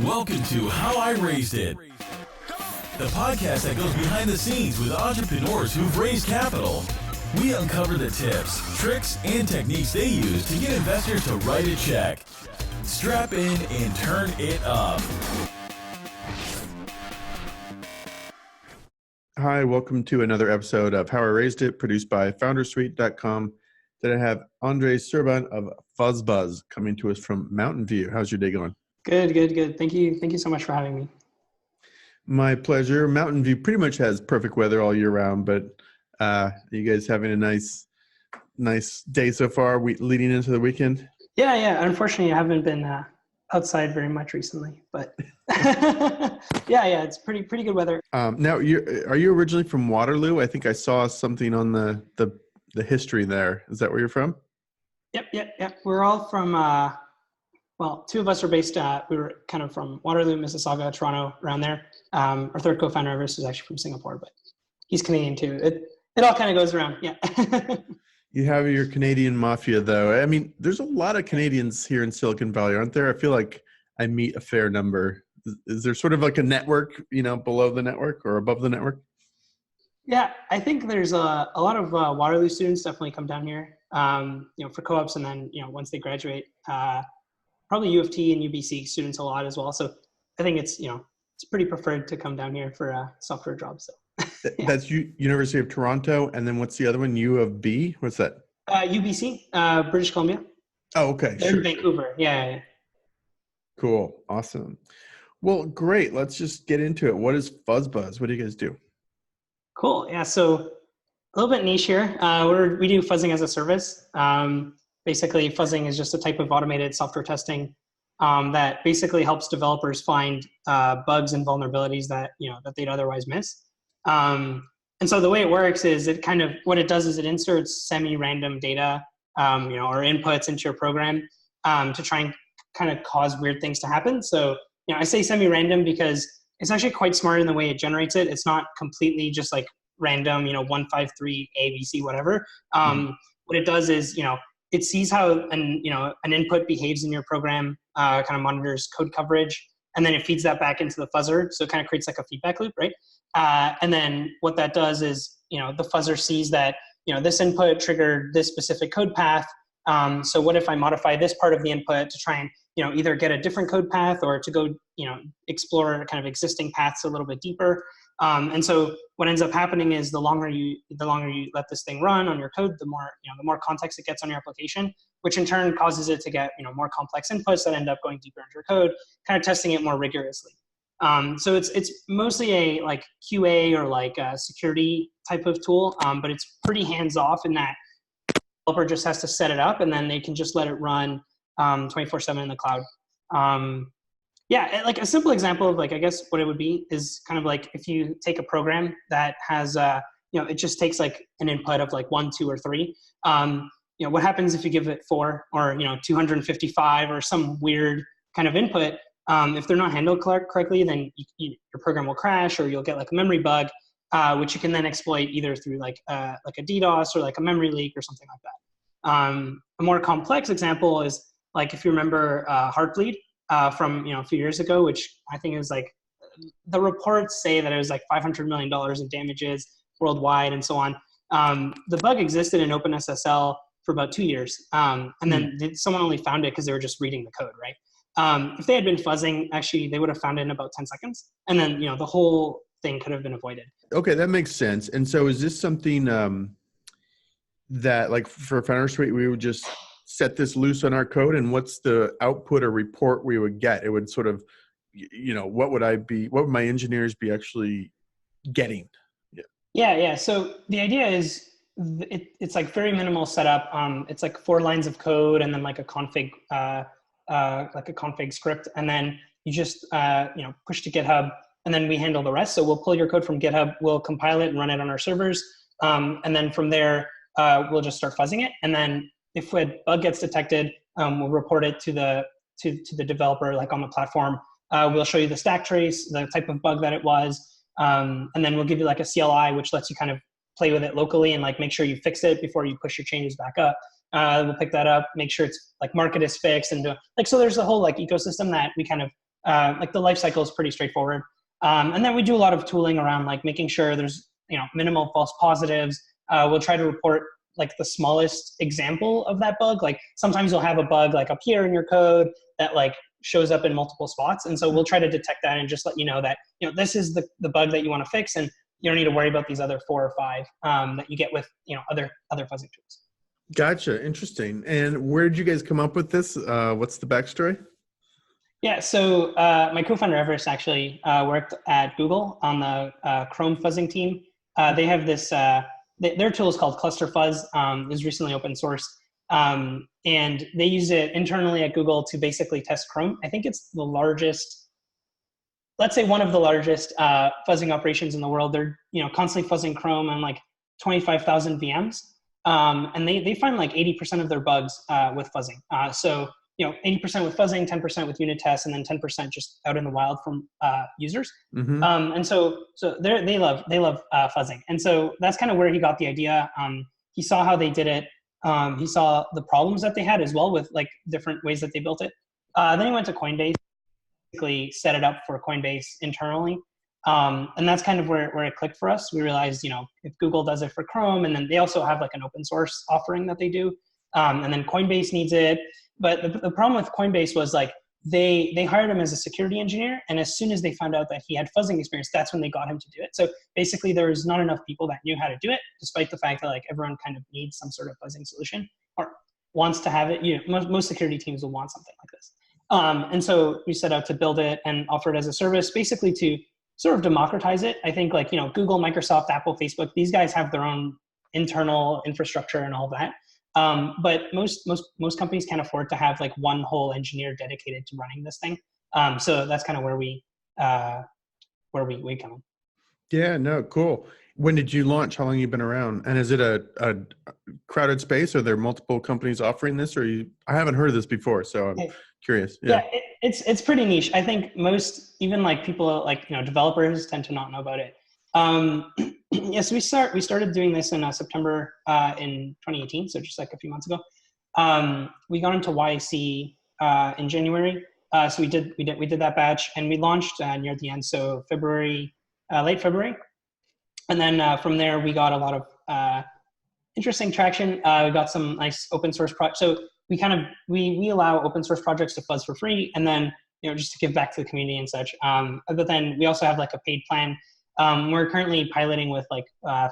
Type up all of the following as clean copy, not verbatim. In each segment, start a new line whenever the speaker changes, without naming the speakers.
Welcome to How I Raised It, the podcast that goes behind the scenes with entrepreneurs who've raised capital. We uncover the tips, tricks, and techniques they use to get investors to write a check. Strap in and turn it up.
Hi, welcome to another episode of How I Raised It, produced by foundersuite.com. Today I have Andrei Serban of Fuzzbuzz coming to us from Mountain View. How's your day going?
Good. Thank you so much for having me.
My pleasure. Mountain View pretty much has perfect weather all year round, but you guys having a nice day so far, leading into the weekend?
Yeah. Unfortunately, I haven't been outside very much recently, but yeah, it's pretty good weather.
Now, are you originally from Waterloo? I think I saw something on the history there. Is that where you're from?
Yep. We're all from. Well, two of us are based, we were kind of from Waterloo, Mississauga, Toronto, around there. Our third co-founder is actually from Singapore, but he's Canadian too. It all kind of goes around, yeah.
You have your Canadian mafia, though. I mean, there's a lot of Canadians here in Silicon Valley, aren't there? I feel like I meet a fair number. Is there sort of like a network, below the network or above the network?
Yeah, I think there's a lot of Waterloo students definitely come down here, for co-ops, and then, once they graduate, probably U of T and UBC students a lot as well. So I think it's pretty preferred to come down here for software jobs. So
yeah. That's University of Toronto. And then what's the other one? U of B? What's that?
UBC, British Columbia.
Oh, okay.
They're in Vancouver. Yeah.
Cool. Awesome. Well, great. Let's just get into it. What is Fuzzbuzz? What do you guys do?
Cool. Yeah. So a little bit niche here. We do fuzzing as a service. Basically, fuzzing is just a type of automated software testing that basically helps developers find bugs and vulnerabilities that they'd otherwise miss. And so the way it works is what it does is it inserts semi-random data, or inputs into your program to try and kind of cause weird things to happen. So I say semi-random because it's actually quite smart in the way it generates it. It's not completely just like random, 153 ABC whatever. What it does is it sees how an input behaves in your program, kind of monitors code coverage, and then it feeds that back into the fuzzer. So it kind of creates like a feedback loop, right? And then what that does is, the fuzzer sees that, this input triggered this specific code path. So what if I modify this part of the input to try and, either get a different code path or to go, explore kind of existing paths a little bit deeper. And so what ends up happening is the longer you let this thing run on your code, the more context it gets on your application, which in turn causes it to get, more complex inputs that end up going deeper into your code, kind of testing it more rigorously. So it's mostly a like QA or like a security type of tool, but it's pretty hands-off in that the developer just has to set it up and then they can just let it run 24/7 in the cloud. Yeah, like a simple example of I guess what it would be is kind of like if you take a program that has, it just takes like an input of like 1, 2, or 3. What happens if you give it 4 or, 255 or some weird kind of input? If they're not handled correctly, then your program will crash or you'll get like a memory bug, which you can then exploit either through like a DDoS or like a memory leak or something like that. A more complex example is like if you remember Heartbleed, from a few years ago, which I think is like the reports say that it was like $500 million in damages worldwide and so on. The bug existed in OpenSSL for about 2 years, and then someone only found it because they were just reading the code, right? If they had been fuzzing, actually they would have found it in about 10 seconds, and then the whole thing could have been avoided.
Okay, that makes sense. And so is this something that like for FounderSuite we would just set this loose on our code, and what's the output or report we would get? It would sort of, what would my engineers be actually getting?
Yeah. So the idea is it's like very minimal setup. It's like 4 lines of code and then like a config, script. And then you just, push to GitHub and then we handle the rest. So we'll pull your code from GitHub, we'll compile it and run it on our servers. And then from there, we'll just start fuzzing it. And then if a bug gets detected, we'll report it to the developer, like on the platform. We'll show you the stack trace, the type of bug that it was, and then we'll give you like a CLI, which lets you kind of play with it locally and like make sure you fix it before you push your changes back up. We'll pick that up, make sure it's like market is fixed, and so there's a whole like ecosystem that we kind of like the life cycle is pretty straightforward. And then we do a lot of tooling around like making sure there's, minimal false positives. We'll try to report like the smallest example of that bug. Like sometimes you'll have a bug like up here in your code that like shows up in multiple spots. And so we'll try to detect that and just let you know that, this is the bug that you want to fix. And you don't need to worry about these other 4 or 5 that you get with, other fuzzing tools.
Gotcha. Interesting. And where did you guys come up with this? What's the backstory?
Yeah, so my co-founder Everest actually worked at Google on the Chrome fuzzing team. They have this, their tool is called Cluster Fuzz. It was recently open source. And they use it internally at Google to basically test Chrome. I think it's the largest, let's say one of the largest fuzzing operations in the world. They're constantly fuzzing Chrome on like 25,000 VMs. And they find like 80% of their bugs with fuzzing. So 80% with fuzzing, 10% with unit tests, and then 10% just out in the wild from users.
Mm-hmm.
And so they love fuzzing. And so that's kind of where he got the idea. He saw how they did it. He saw the problems that they had as well with like different ways that they built it. Then he went to Coinbase, basically set it up for Coinbase internally. And that's kind of where it clicked for us. We realized, if Google does it for Chrome, and then they also have like an open source offering that they do. And then Coinbase needs it. But the problem with Coinbase was like they hired him as a security engineer, and as soon as they found out that he had fuzzing experience, that's when they got him to do it. So basically, there was not enough people that knew how to do it, despite the fact that like everyone kind of needs some sort of fuzzing solution or wants to have it. Most security teams will want something like this. And so we set out to build it and offer it as a service, basically to sort of democratize it. I think like Google, Microsoft, Apple, Facebook, these guys have their own internal infrastructure and all that. But most companies can't afford to have like one whole engineer dedicated to running this thing. So that's kind of where we come in.
Yeah, no, cool. When did you launch? How long have you been around? And is it a crowded space? Are there multiple companies offering this? I haven't heard of this before, so I'm curious. Yeah,
it's pretty niche. I think most, even like people like developers tend to not know about it. Yes, we started doing this in September in 2018, so just like a few months ago. We got into YC in January, so we did that batch, and we launched near the end, so late February, and then from there we got a lot of interesting traction. We got some nice open source projects. So we allow open source projects to fuzz for free, and then just to give back to the community and such. But then we also have like a paid plan. We're currently piloting with like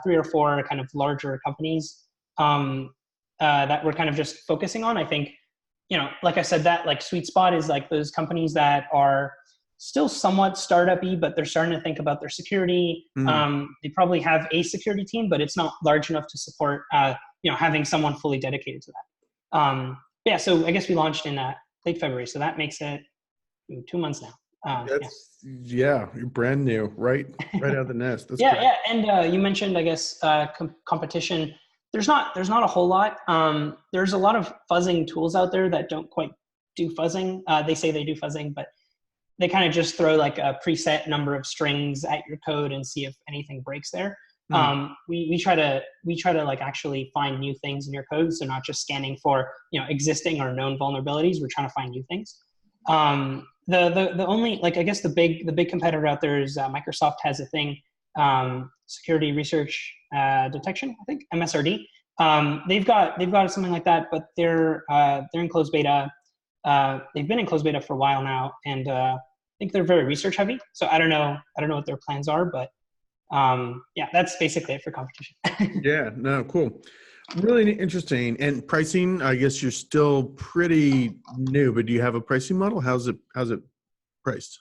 3 or 4 kind of larger companies that we're kind of just focusing on. I think, like I said, that like sweet spot is like those companies that are still somewhat startup-y, but they're starting to think about their security. They probably have a security team, but it's not large enough to support, having someone fully dedicated to that. So I guess we launched in late February. So that makes it 2 months now.
You're brand new, right out of the nest. That's
great. And you mentioned, I guess, competition. There's not a whole lot. There's a lot of fuzzing tools out there that don't quite do fuzzing. They say they do fuzzing, but they kind of just throw like a preset number of strings at your code and see if anything breaks there. We try to like actually find new things in your code, so not just scanning for existing or known vulnerabilities. We're trying to find new things. The only, like, I guess the big competitor out there is Microsoft has a thing, security research detection, I think, MSRD. They've got something like that, but they're in closed beta. They've been in closed beta for a while now, and I think they're very research heavy. So I don't know what their plans are, but that's basically it for competition.
Yeah, no, cool. Really interesting. And pricing, I guess you're still pretty new, but do you have a pricing model? How's it priced?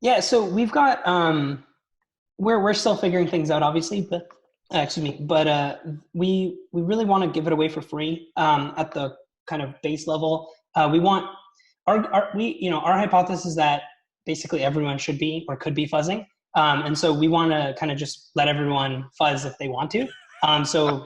Yeah, so we've got we're still figuring things out, obviously, but we really want to give it away for free at the kind of base level. We want our hypothesis is that basically everyone should be or could be fuzzing, and so we want to kind of just let everyone fuzz if they want to. So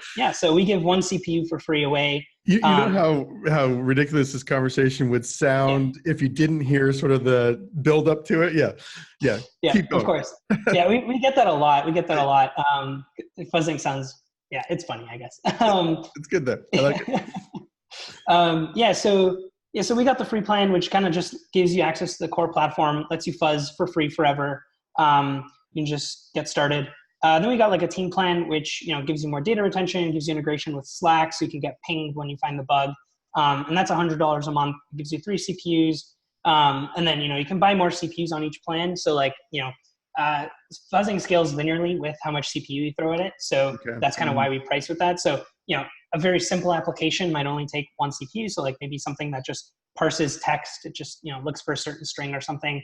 we give 1 CPU for free away.
You know how ridiculous this conversation would sound if you didn't hear sort of the build up to it. Yeah. Keep going.
Of course. Yeah, we get that a lot. Fuzzing sounds, it's funny, I guess.
It's good though. I like it.
So Yeah, so we got the free plan, which kind of just gives you access to the core platform, lets you fuzz for free forever. You can just get started. Then we got like a team plan, which gives you more data retention, gives you integration with Slack, so you can get pinged when you find the bug. And that's $100 a month. It gives you 3 CPUs, and then you can buy more CPUs on each plan. So like fuzzing scales linearly with how much CPU you throw at it. So that's kind of why we price with that. So a very simple application might only take 1 CPU. So like maybe something that just parses text, it just looks for a certain string or something.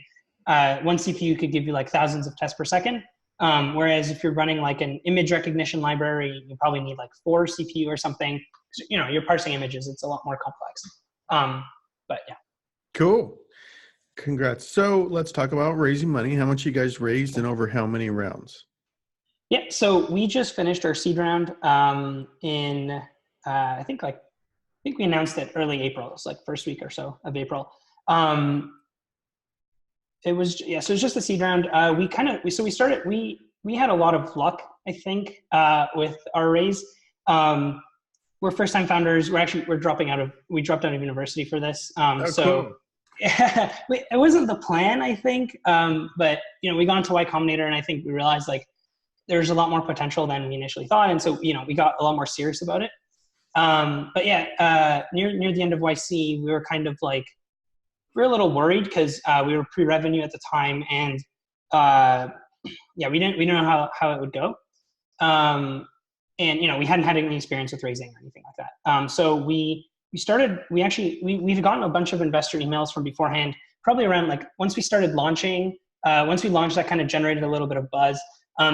1 CPU could give you like thousands of tests per second. Whereas if you're running like an image recognition library, you probably need like 4 CPU or something. You're parsing images; it's a lot more complex. But yeah.
Cool. Congrats. So let's talk about raising money. How much you guys raised and over how many rounds?
Yeah. So we just finished our seed round in I think we announced it early April. It's like first week or so of April. It was so it was just a seed round. We had a lot of luck, I think, with our raise. We're first time founders. We dropped out of university for this.
Cool.
Yeah, it wasn't the plan, I think. But we got into Y Combinator, and I think we realized like there's a lot more potential than we initially thought, and so we got a lot more serious about it. But yeah, near the end of YC, we were kind of like we were a little worried because we were pre-revenue at the time, and we didn't know how it would go, and we hadn't had any experience with raising or anything like that. So we've gotten a bunch of investor emails from beforehand, probably around like once we started launching. Once we launched, that kind of generated a little bit of buzz.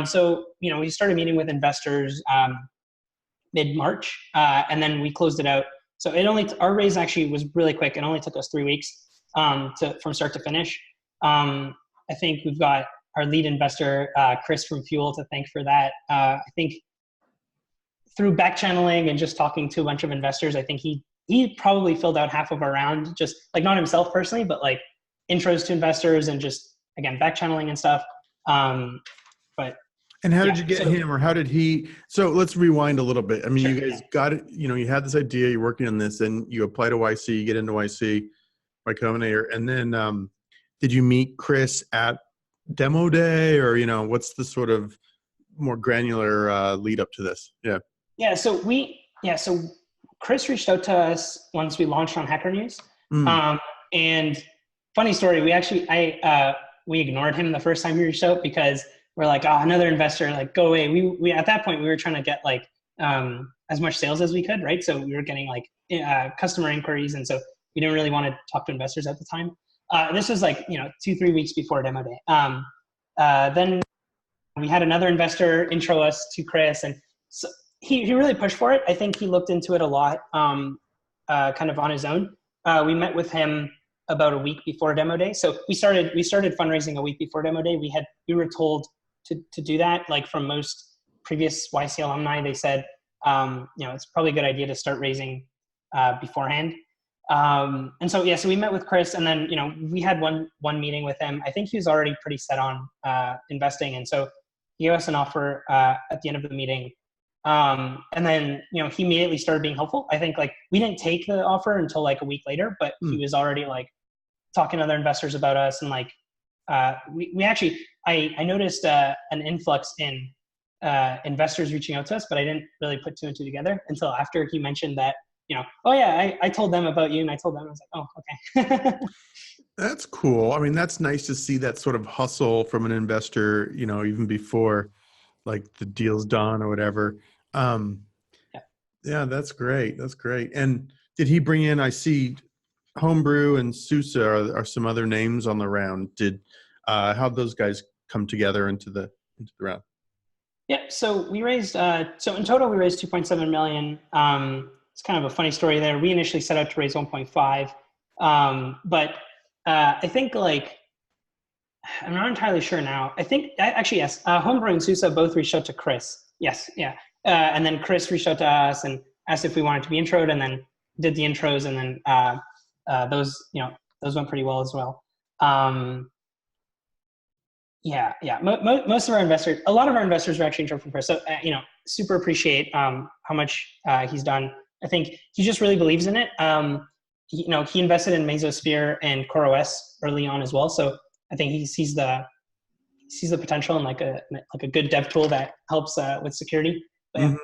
So we started meeting with investors mid-March, and then we closed it out. So our raise actually was really quick. It only took us 3 weeks from start to finish. I think we've got our lead investor, Chris from Fuel, to thank for that. I think through back channeling and just talking to a bunch of investors, I think he probably filled out half of our round, just like not himself personally, but like intros to investors and just again back channeling and stuff.
And how did you get him, or how did he? So let's rewind a little bit. I mean, you guys got it. You had this idea. You're working on this, and you apply to YC. You get into YC, Y Combinator, and then did you meet Chris at demo day, or what's the sort of more granular lead up to this? Yeah. Yeah.
So Chris reached out to us once we launched on Hacker News, and funny story. We ignored him the first time he reached out because we're like, another investor, like go away. We at that point we were trying to get like as much sales as we could, right? So we were getting like customer inquiries, and so we didn't really want to talk to investors at the time. This was like 2-3 weeks before demo day. Then we had another investor intro us to Chris, and so he really pushed for it. I think he looked into it a lot, kind of on his own. We met with him about a week before demo day. So we started fundraising a week before demo day. We were told to do that. Like from most previous YC alumni, they said, it's probably a good idea to start raising beforehand. And so we met with Chris, and then we had one meeting with him. I think he was already pretty set on investing, and so he gave us an offer at the end of the meeting. And then he immediately started being helpful. I think like we didn't take the offer until like a week later, but he was already like talking to other investors about us, and like we actually I noticed an influx in investors reaching out to us, but I didn't really put 2 and 2 together until after he mentioned that. I told them about you, and I told them. I was like, oh, okay.
That's cool. I mean, that's nice to see that sort of hustle from an investor, even before like the deal's done or whatever. Yeah, that's great. That's great. And did he bring in, I see Homebrew and Susa are some other names on the round. How'd those guys come together into the round?
Yeah. So we raised, so in total we raised 2.7 million. It's kind of a funny story there. We initially set out to raise 1.5. But I think like, I'm not entirely sure now. I think actually, yes. Homebrew and Susa both reached out to Chris. Yes. Yeah. And then Chris reached out to us and asked if we wanted to be introed, and then did the intros. And then those went pretty well as well. Most of our investors, a lot of our investors are actually intro from Chris. So, super appreciate how much he's done. I think he just really believes in it. he invested in Mesosphere and CoreOS early on as well. So I think he sees the potential in like a good dev tool that helps with security. But, yeah.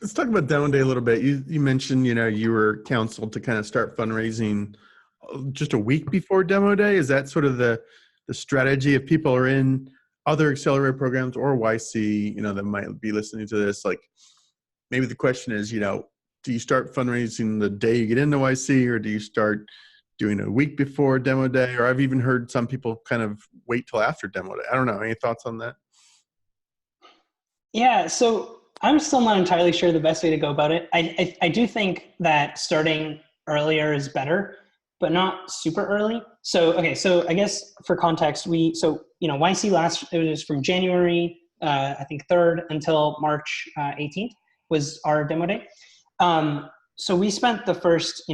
Let's talk about Demo Day a little bit. You mentioned, you were counseled to kind of start fundraising just a week before Demo Day. Is that sort of the strategy if people are in other accelerator programs or YC, that might be listening to this? Like, maybe the question is, do you start fundraising the day you get into YC, or do you start doing a week before Demo Day? Or I've even heard some people kind of wait till after Demo Day. I don't know. Any thoughts on that?
Yeah, so I'm still not entirely sure the best way to go about it. I do think that starting earlier is better, but not super early. So I guess for context, YC it was from January, I think 3rd until March 18th was our Demo Day. So we spent the first,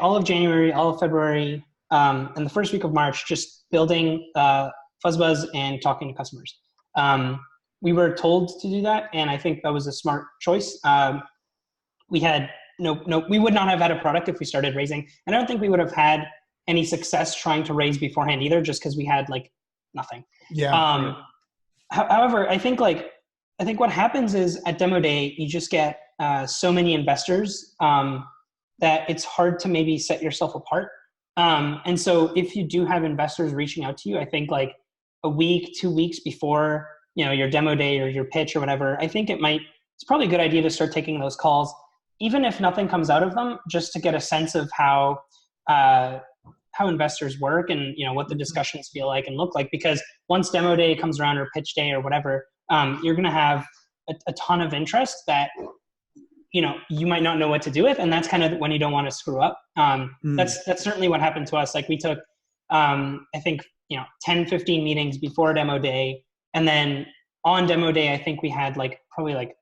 all of January, all of February, and the first week of March just building Fuzzbuzz and talking to customers. We were told to do that, and I think that was a smart choice. We had we would not have had a product if we started raising, and I don't think we would have had any success trying to raise beforehand either, just because we had like nothing.
Yeah.
However, I think what happens is at Demo Day, you just get so many investors that it's hard to maybe set yourself apart. And so if you do have investors reaching out to you, I think like a week, 2 weeks before, your Demo Day or your pitch or whatever, I think it's probably a good idea to start taking those calls, even if nothing comes out of them, just to get a sense of how investors work and, what the discussions feel like and look like. Because once Demo Day comes around or pitch day or whatever, you're going to have a ton of interest that, you might not know what to do with. And that's kind of when you don't want to screw up. That's certainly what happened to us. Like we took, I think, 10, 15 meetings before Demo Day. And then on Demo Day, I think we had probably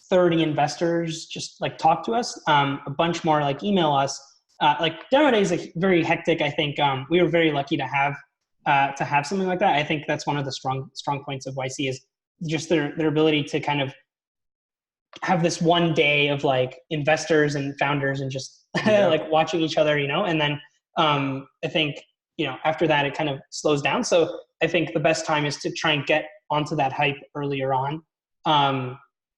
30 investors just talk to us. A bunch more email us. Demo Day is very hectic. I think we were very lucky to have something like that. I think that's one of the strong points of YC is just their ability to kind of have this one day of investors and founders and just watching each other, and then I think, after that it kind of slows down. So I think the best time is to try and get onto that hype earlier on,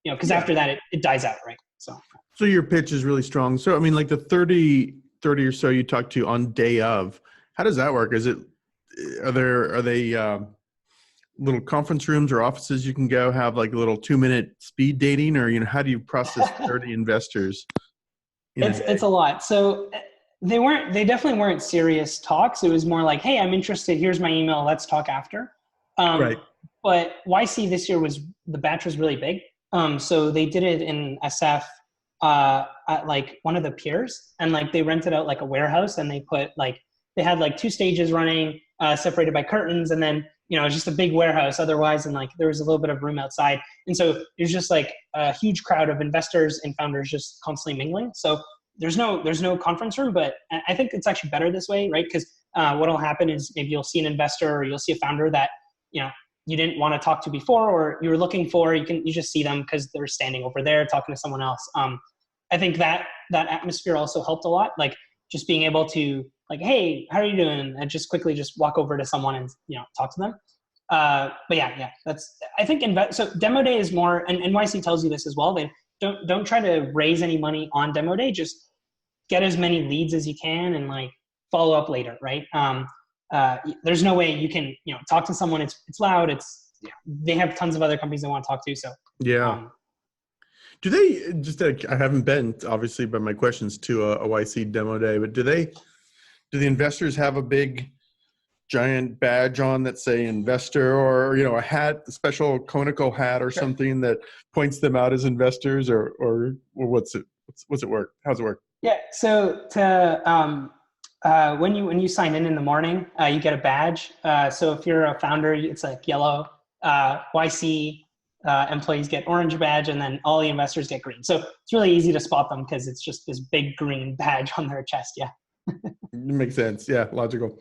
because after that it dies out, right? So
your pitch is really strong. So I mean, the 30 or so you talk to on day of, how does that work? Are they little conference rooms or offices you can go have a little 2-minute speed dating, or how do you process 30 investors?
It's a lot. So they definitely weren't serious talks. It was more like, hey, I'm interested, here's my email, let's talk after.
Right.
But YC this year the batch was really big. So they did it in SF at one of the piers, and they rented out a warehouse, and they put they had 2 stages running, separated by curtains, and then just a big warehouse otherwise, and there was a little bit of room outside, and so there's just a huge crowd of investors and founders just constantly mingling. So there's no conference room, but I think it's actually better this way, right? Because what'll happen is maybe you'll see an investor or you'll see a founder that you didn't want to talk to before, or you were looking for. You just see them because they're standing over there talking to someone else. I think that atmosphere also helped a lot. Just being able to hey, how are you doing? And just quickly just walk over to someone and talk to them. But yeah, that's, I think so Demo Day is more, and NYC tells you this as well. They don't try to raise any money on Demo Day. Just get as many leads as you can and follow up later, right? There's no way you can talk to someone. It's loud. They have tons of other companies they want to talk to. So
yeah. Do they just? I haven't been, obviously, by my questions to a YC Demo Day, but do the investors have a big, giant badge on that say investor, or a hat, a special conical hat or something that points them out as investors, or what's it work? How's it work?
Yeah. So when you sign in the morning, you get a badge. So if you're a founder, it's yellow. YC employees get orange badge, and then all the investors get green. So it's really easy to spot them because it's just this big green badge on their chest. Yeah.
It makes sense. Yeah, logical.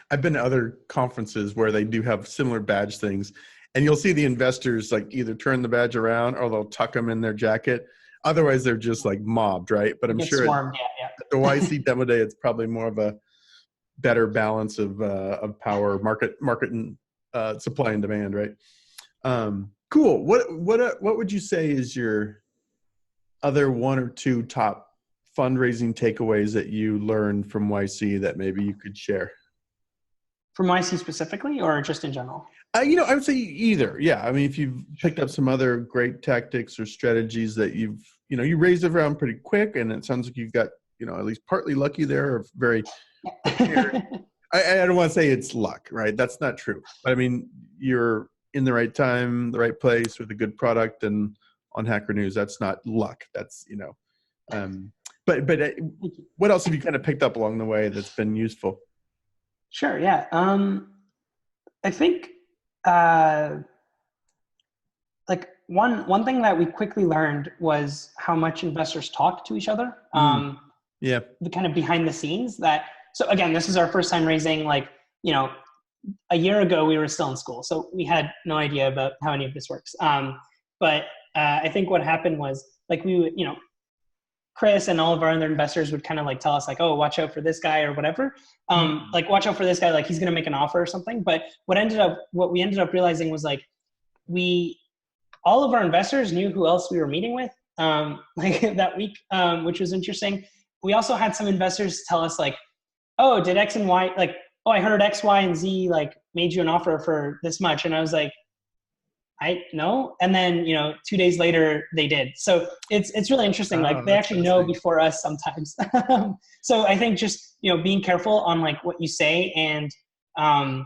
I've been to other conferences where they do have similar badge things, and you'll see the investors either turn the badge around or they'll tuck them in their jacket. Otherwise, they're just mobbed, right? But I'm sure
swarmed.
the YC demo day, it's probably more of a better balance of power, market and supply and demand, right? Cool. What would you say is your other one or two top fundraising takeaways that you learned from YC that maybe you could share?
From YC specifically, or just in general?
I would say either. Yeah. I mean, if you've picked up some other great tactics or strategies that you raised it around pretty quick, and it sounds like you've got, at least partly lucky there, or very prepared. I don't want to say it's luck, right? That's not true. But I mean, you're in the right time, the right place with a good product, and on Hacker News, that's not luck. That's, but what else have you kind of picked up along the way that's been useful?
Sure. Yeah. I think, like one thing that we quickly learned was how much investors talk to each other.
Yeah.
The kind of behind the scenes so again, this is our first time raising, a year ago we were still in school, so we had no idea about how any of this works. But I think what happened was we would, Chris and all of our other investors would kind of tell us oh, watch out for this guy or whatever. Watch out for this guy, he's going to make an offer or something. But what we ended up realizing was all of our investors knew who else we were meeting with that week, which was interesting. We also had some investors tell us oh, did X and Y, oh, I heard X, Y, and Z made you an offer for this much. And I was I know. And then, 2 days later they did. So it's really interesting. They actually know before us sometimes. So I think just, being careful on what you say and how,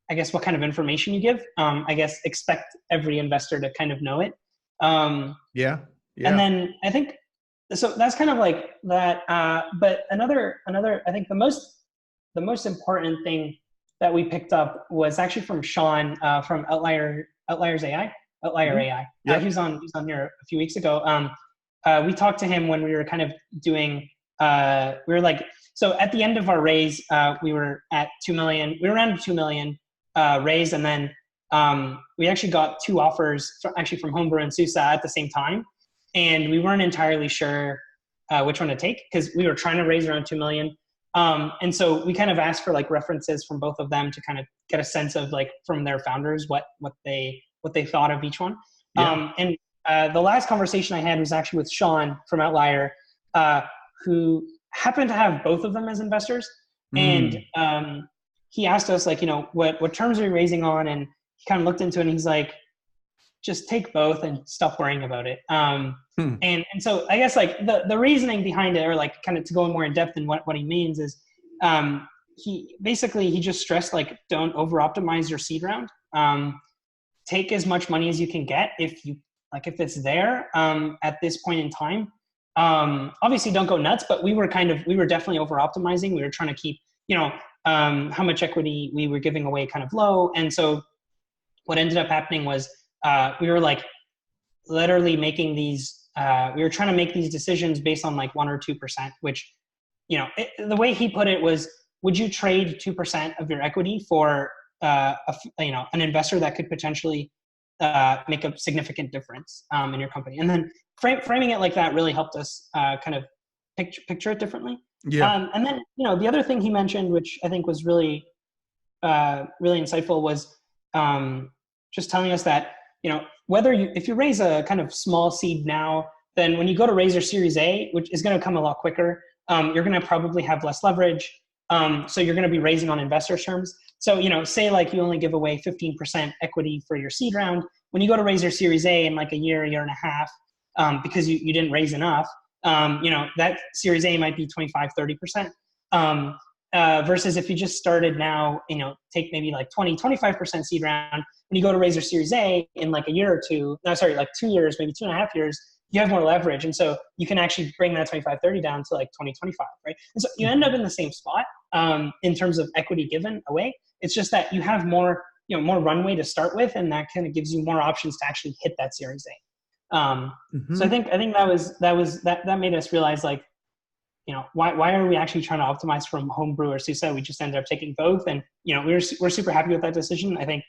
I guess, what kind of information you give. I guess expect every investor to kind of know it.
Yeah.
And then I think, so that's kind of that. But another, I think the most important thing that we picked up was actually from Sean from Outlier AI.
Yeah.
He was on here a few weeks ago. We talked to him when we were kind of doing. So at the end of our raise, we were at 2 million. We were around 2 million raised, and then we actually got two offers from Homebrew and Susa at the same time, and we weren't entirely sure which one to take because we were trying to raise around 2 million. And so we kind of asked for references from both of them to kind of get a sense of from their founders what they thought of each one.
Yeah.
And the last conversation I had was actually with Sean from Outlier, who happened to have both of them as investors. And he asked us what terms are you raising on? And he kind of looked into it and he's just take both and stop worrying about it. And so I guess the reasoning behind it, or kind of to go more in depth in what he means is, he just stressed don't over optimize your seed round. Take as much money as you can get if it's there at this point in time. Obviously don't go nuts, but we were definitely over optimizing. We were trying to keep how much equity we were giving away kind of low. And so what ended up happening was we were literally making these we were trying to make these decisions based on 1 or 2%, which the way he put it was, would you trade 2% of your equity for an investor that could potentially make a significant difference in your company? And then framing it like that really helped us kind of picture it differently.
Yeah.
And then the other thing he mentioned, which I think was really really insightful, was just telling us that if you raise a kind of small seed now, then when you go to raise your Series A, which is going to come a lot quicker, you're going to probably have less leverage. So you're going to be raising on investor terms. So, say you only give away 15% equity for your seed round. When you go to raise your Series A in a year and a half, because you didn't raise enough, that Series A might be 25, 30%. Versus if you just started now, take maybe 20, 25% seed round. When you go to raise your Series A in a year or two, 2 years, maybe 2.5 years, you have more leverage. And so you can actually bring that 25, 30 down to 20, 25, right? And so you end up in the same spot in terms of equity given away. It's just that you have more runway to start with, and that kind of gives you more options to actually hit that Series A. So I think that made us realize why are we actually trying to optimize from Homebrew or Susa? We just ended up taking both, and we're super happy with that decision. I think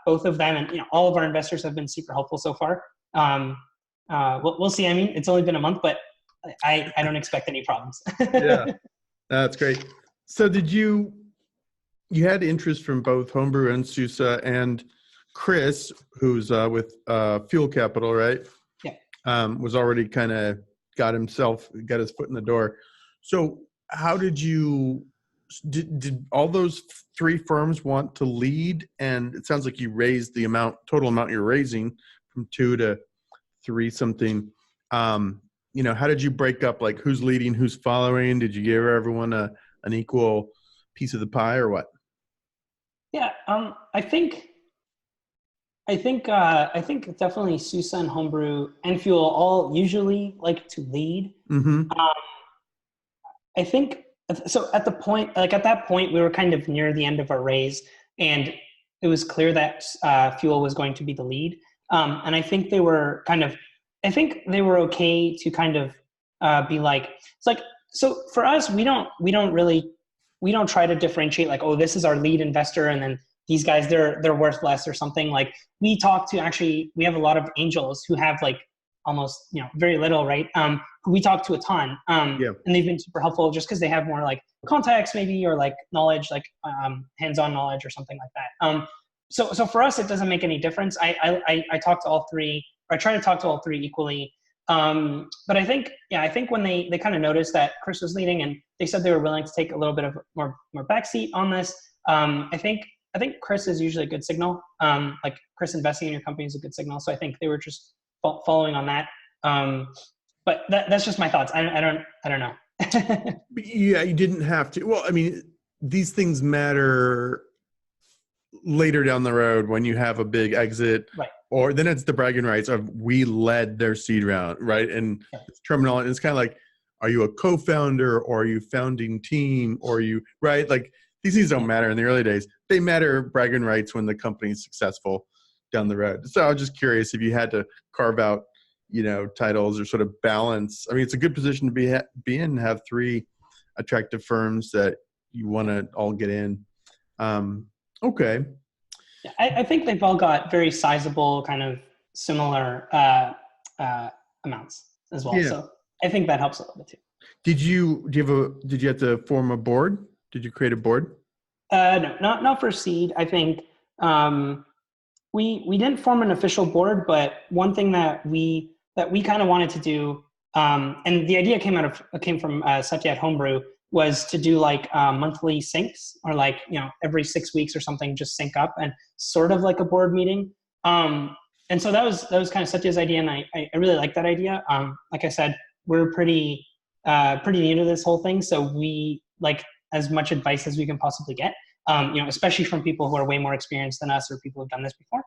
both of them and all of our investors have been super helpful so far. We'll see. I mean, it's only been a month, but I don't expect any problems.
Yeah, that's great. So you had interest from both Homebrew and Susa, and Chris, who's with Fuel Capital, right?
Yeah.
Was already kind of got his foot in the door. So how did all those three firms want to lead? And it sounds like you raised the total amount you're raising from 2 to 3 something. How did you break up, like who's leading, who's following? Did you give everyone an equal piece of the pie or what?
Yeah. I think definitely Susa and Homebrew and Fuel all usually like to lead.
Mm-hmm.
I think so. At that point, we were kind of near the end of our raise, and it was clear that Fuel was going to be the lead. And I think they were okay to kind of be like, it's like, so for us, we don't try to differentiate like, oh, this is our lead investor, and then these guys, they're worth less or something. Like we have a lot of angels who have like almost, very little, right? Who we talk to a ton. And they've been super helpful just because they have more like context maybe, or like knowledge, like hands-on knowledge or something like that. So for us, it doesn't make any difference. I talk to all three, or I try to talk to all three equally. But I think when they kind of noticed that Chris was leading and they said they were willing to take a little bit of more backseat on this, I think Chris is usually a good signal. Like Chris investing in your company is a good signal. So I think they were just following on that. But that's just my thoughts. I don't know.
Yeah, you didn't have to. Well, I mean, these things matter later down the road when you have a big exit,
right?
Or then it's the bragging rights of we led their seed round, right? And it's terminology. It's kind of like, are you a co-founder or are you founding team or you, right? Like these things don't matter in the early days. They matter bragging rights when the company is successful down the road. So I was just curious if you had to carve out, titles or sort of balance. I mean, it's a good position to be in, have 3 attractive firms that you want to all get in. Okay.
I think they've all got very sizable, kind of similar amounts as well. Yeah. So I think that helps a little bit too.
Did you have to form a board? Did you create a board?
No, not for seed. I think we didn't form an official board, but one thing that we kind of wanted to do, and the idea came from Satya at Homebrew, was to do like monthly syncs, or like, every 6 weeks or something, just sync up and sort of like a board meeting. And so that was kind of Satya's idea, and I really like that idea. Like I said, we're pretty new to this whole thing, so we like as much advice as we can possibly get, especially from people who are way more experienced than us or people who've done this before.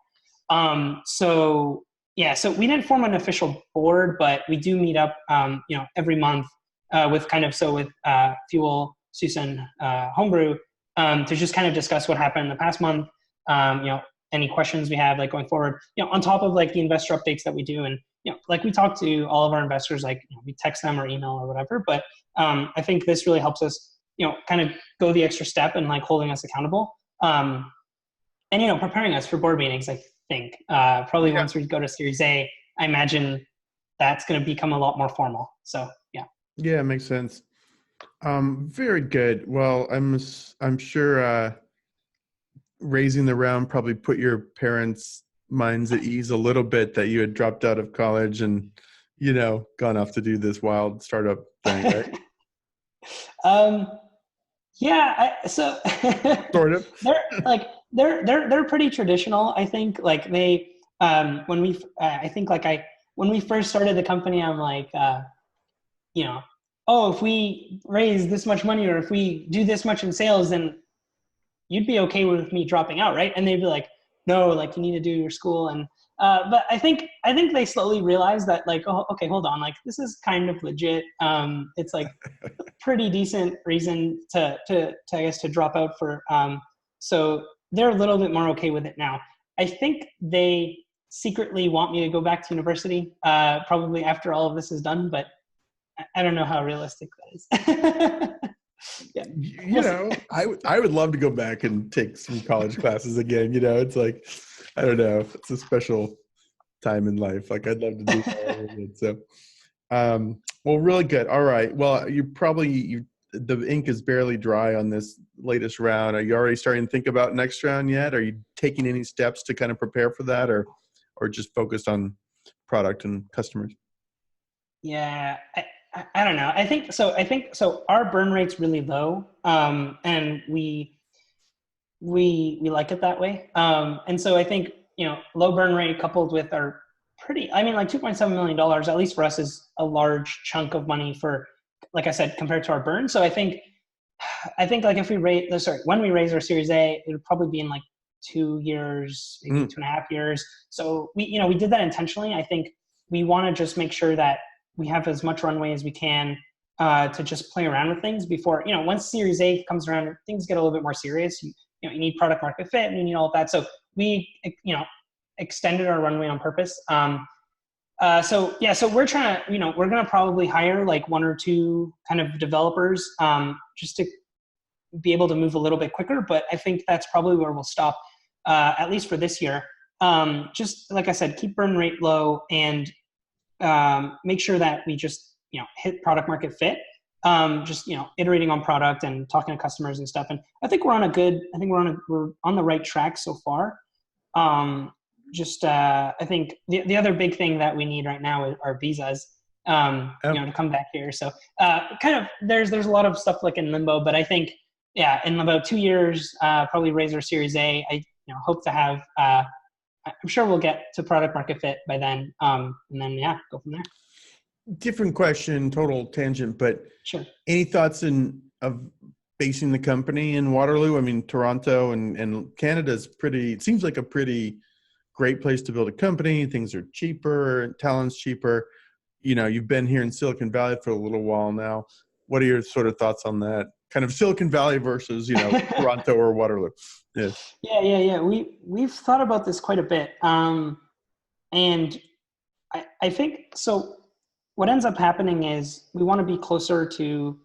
So we didn't form an official board, but we do meet up, every month with Fuel, Susa, and Homebrew to just kind of discuss what happened in the past month. Any questions we have like going forward, on top of like the investor updates that we do, and like we talk to all of our investors, like we text them or email or whatever. But I think this really helps us, kind of go the extra step and like holding us accountable, and preparing us for board meetings. I think probably once we go to Series A, I imagine that's going to become a lot more formal. So yeah.
Yeah, it makes sense. Very good. Well, I'm sure raising the round probably put your parents' minds at ease a little bit that you had dropped out of college and gone off to do this wild startup thing, right?
So
sort of.
they're pretty traditional. I think like they when we first started the company, I'm like if we raise this much money or if we do this much in sales, then you'd be okay with me dropping out, right? And they'd be like, no, like you need to do your school. And but I think they slowly realized that like, oh, okay, hold on, like this is kind of legit. It's like a pretty decent reason to I guess to drop out for. So they're a little bit more okay with it now. I think they secretly want me to go back to university, probably after all of this is done, but I don't know how realistic that is. Yeah.
I would love to go back and take some college classes again. It's like, I don't know, it's a special time in life. Like I'd love to do that. So Well, really good. All right. Well, the ink is barely dry on this latest round. Are you already starting to think about next round yet? Are you taking any steps to kind of prepare for that, or just focused on product and customers?
Yeah, I don't know. I think so. Our burn rate's really low, and we like it that way. And so I think, low burn rate coupled with our like $2.7 million, at least for us, is a large chunk of money for, like I said, compared to our burn. So I think like if we when we raise our Series A, it would probably be in like 2 years, maybe 2.5 years. So we did that intentionally. I think we want to just make sure that we have as much runway as we can to just play around with things before, once Series A comes around, things get a little bit more serious. You need product market fit and you need all of that. So we, extended our runway on purpose. So we're trying to, we're going to probably hire like 1 or 2 kind of developers just to be able to move a little bit quicker. But I think that's probably where we'll stop, at least for this year. Just like I said, keep burn rate low and make sure that we just, hit product market fit. Just, iterating on product and talking to customers and stuff. And I think we're on the right track so far. I think the other big thing that we need right now are visas, to come back here. So, kind of there's a lot of stuff like in limbo, but I think, in about 2 years, probably raise our Series A. I, hope to have, I'm sure we'll get to product market fit by then. And then, go from there.
Different question, total tangent, but
sure.
Any thoughts of basing the company in Waterloo? I mean, Toronto and Canada's it seems like a pretty great place to build a company. Things are cheaper, talent's cheaper. You've been here in Silicon Valley for a little while now. What are your sort of thoughts on that? Kind of Silicon Valley versus, Toronto or Waterloo. Yeah.
Yeah. We've thought about this quite a bit. And I think, so what ends up happening is we want to be closer to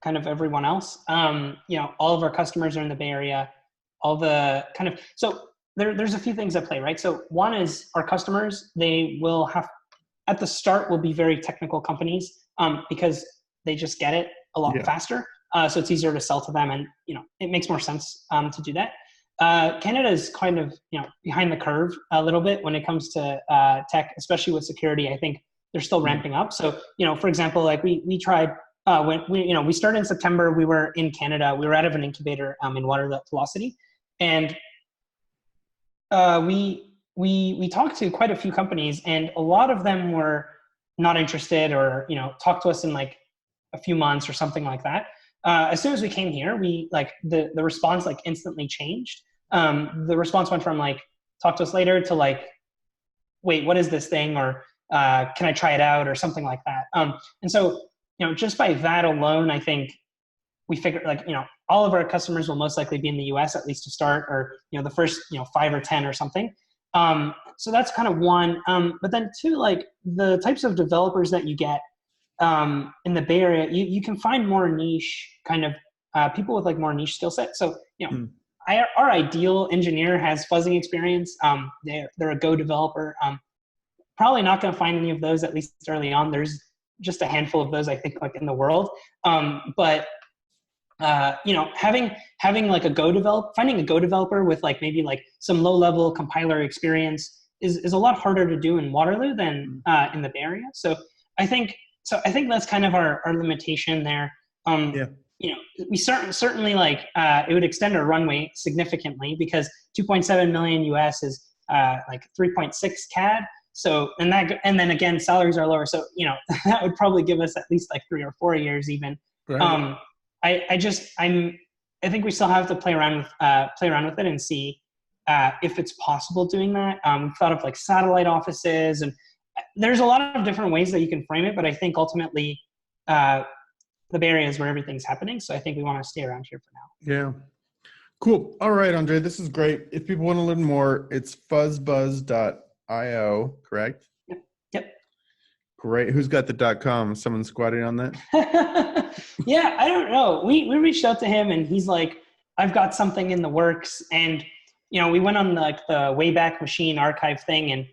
kind of everyone else. All of our customers are in the Bay Area, so there's a few things at play, right? So one is our customers, they will have, at the start, will be very technical companies, because they just get it a lot faster. So it's easier to sell to them, and, it makes more sense to do that. Canada is kind of, behind the curve a little bit when it comes to tech, especially with security. I think they're still ramping up. So, for example, like we tried, when we started in September, we were in Canada, we were out of an incubator in Water Velocity. And we talked to quite a few companies, and a lot of them were not interested, or, talked to us in like a few months or something like that. As soon as we came here, we like the response like instantly changed. The response went from like, talk to us later to like, wait, what is this thing? Or, can I try it out, or something like that? And so, just by that alone, I think we figured like, all of our customers will most likely be in the US, at least to start, or, the first, 5 or 10 or something. So that's kind of one. But then 2, like the types of developers that you get in the Bay Area, you can find more niche kind of people with like more niche skill set. So, our ideal engineer has fuzzing experience. They're a Go developer. Probably not going to find any of those, at least early on. There's just a handful of those, I think, like in the world. But having like finding a Go developer with like maybe like some low level compiler experience is a lot harder to do in Waterloo than in the Bay Area. So I think that's kind of our limitation there. We certainly like it would extend our runway significantly, because 2.7 million US is like 3.6 CAD. So, and then again, salaries are lower. So, that would probably give us at least like 3 or 4 years even. Right. I think we still have to play around with it and see if it's possible doing that. We've thought of like satellite offices, and there's a lot of different ways that you can frame it, but I think ultimately the Bay Area is where everything's happening. So I think we want to stay around here for now.
Yeah. Cool. All right, Andrei, this is great. If people want to learn more, it's fuzzbuzz.io, correct?
Yep.
Great. Who's got the .com? Someone squatting on that?
Yeah, I don't know. We reached out to him, and he's like, I've got something in the works. And, we went on like the Wayback Machine archive thing, and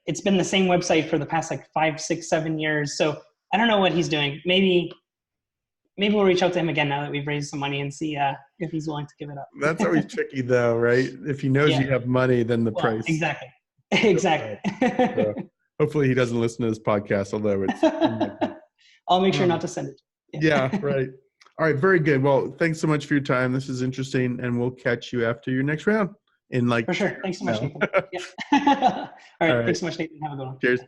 it's been the same website for the past like 5, 6, 7 years. So I don't know what he's doing. Maybe we'll reach out to him again now that we've raised some money and see if he's willing to give it up.
That's always tricky though, right? If he knows you have money, then the price.
Exactly. Exactly.
So hopefully he doesn't listen to this podcast, although it's.
I'll make sure not to send it.
Yeah, right. All right, very good. Well, thanks so much for your time. This is interesting, and we'll catch you after your next round.
For sure. Thanks so much, Nathan. Yeah. All right. Thanks so much, Nathan. Have a good one.
Cheers.